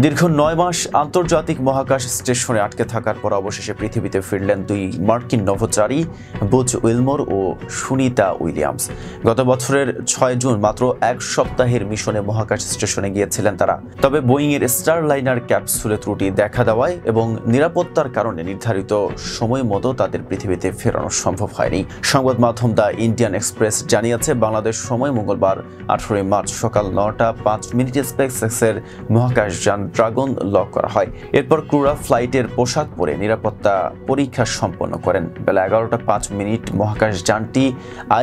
দীর্ঘ ৯ মাস আন্তর্জাতিক মহাকাশ স্টেশনে আটকে থাকার পর অবশেষে পৃথিবীতে ফিরলেন দুই মার্কিন নভোচারী বুজ উইলমোর ও সুনিতা উইলিয়ামস। গত বছরের ৬ জুন মাত্র এক সপ্তাহের মিশনে মহাকাশ স্টেশনে গিয়েছিলেন তারা। তবে বোয়িংয়ের স্টারলাইনার ক্যাপসুলে ত্রুটি দেখা দেওয়ায় এবং নিরাপত্তার কারণে নির্ধারিত সময় মতো তাদের পৃথিবীতে ফেরানো সম্ভব হয়নি। সংবাদ মাধ্যম দ্য ইন্ডিয়ান এক্সপ্রেস জানিয়েছে, বাংলাদেশ সময় মঙ্গলবার ১৮ মার্চ সকাল ৯টা ৫ মিনিটে স্পেসএক্সের মহাকাশযান ড্রাগন লক করা হয়। এরপর ক্রুরা ফ্লাইটের পোশাক পরে নিরাপত্তা পরীক্ষা সম্পন্ন করেন। বেলা ১১টা ৫ মিনিট মহাকাশযানটি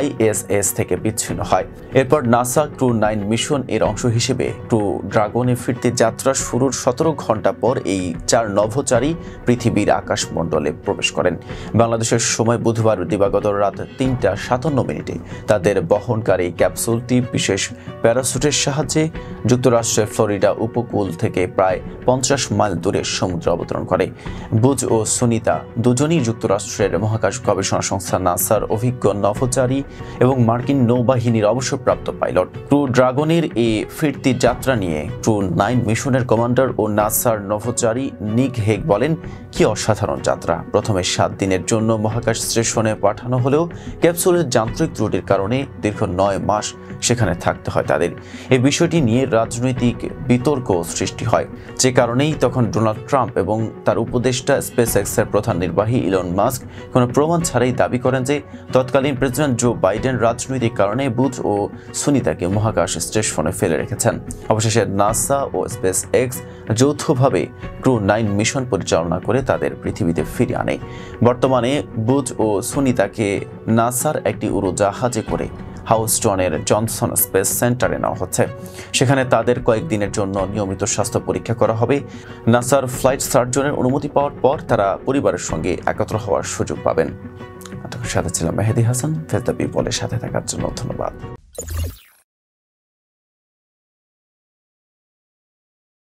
ISS থেকে বিচ্ছিন্ন হয়। এরপর নাসা ক্রু 9 মিশন এর অংশ হিসেবে ক্রু ড্রাগনে ফিরতি যাত্রা শুরুর ১৭ ঘন্টা পর এই ৪ নভোচারী পৃথিবীর আকাশমণ্ডলে প্রবেশ করেন। বাংলাদেশের সময় বুধবার দিবাগত রাত ৩টা ৫৭ মিনিটে তাদের বহনকারী ক্যাপসুলটি বিশেষ প্যারাসুটের সাহায্যে যুক্তরাষ্ট্রের ফ্লোরিডা উপকূল থেকে প্রায় ৫০ মাইল দূরে সমুদ্রে অবতরণ করে। বুজ ও সুনিতা দুজনই যুক্তরাষ্ট্রের মহাকাশ গবেষণা সংস্থা নাসার অভিজ্ঞ নভোচারী এবং মার্কিন নৌবাহিনীর অবসরপ্রাপ্ত পাইলট। ক্রু ড্রাগনের এই ফিরতি যাত্রা নিয়ে ক্রু 9 মিশনের কমান্ডার ও নাসার নভোচারী নিক হেগ বলেন, কি অসাধারণ যাত্রা। প্রথমে ৭ দিনের জন্য মহাকাশ স্টেশনে পাঠানো হলেও ক্যাপসুলের যান্ত্রিক ত্রুটির কারণে দীর্ঘ ৯ মাস সেখানে থাকতে হয় তাদের। এই বিষয়টি নিয়ে রাজনৈতিক বিতর্ক সৃষ্টি হয়, যে কারণেই তখন ডোনাল্ড ট্রাম্প এবং তার উপদেষ্টা স্পেসএক্সের প্রধান নির্বাহী ইলন মাস্ক কোনো প্রমাণ ছাড়াই দাবি করেন যে তৎকালীন প্রেসিডেন্ট জো বাইডেন রাজনৈতিক কারণে বুজ ও সুনিতাকে মহাকাশ স্টেশনে ফেলে রেখেছেন। অবশেষে নাসা ও স্পেসএক্স যৌথভাবে ক্রু 9 মিশন পরিচালনা করে তাদের পৃথিবীতে ফিরিয়ে আনে। বর্তমানে বুজ ও সুনিতাকে নাসার একটি উড়োজাহাজে করে হাউস্টনের জনসন স্পেস সেন্টারে নেওয়া হচ্ছে। সেখানে তাদের কয়েকদিনের জন্য নিয়মিত স্বাস্থ্য পরীক্ষা করা হবে। নাসার ফ্লাইট সার্জনের অনুমতি পাওয়ার পর তারা পরিবারের সঙ্গে একত্র হওয়ার সুযোগ পাবেন। সাথে ছিলাম মেহেদি হাসান। ফেস দ্য পিপলের সাথে থাকার জন্য ধন্যবাদ।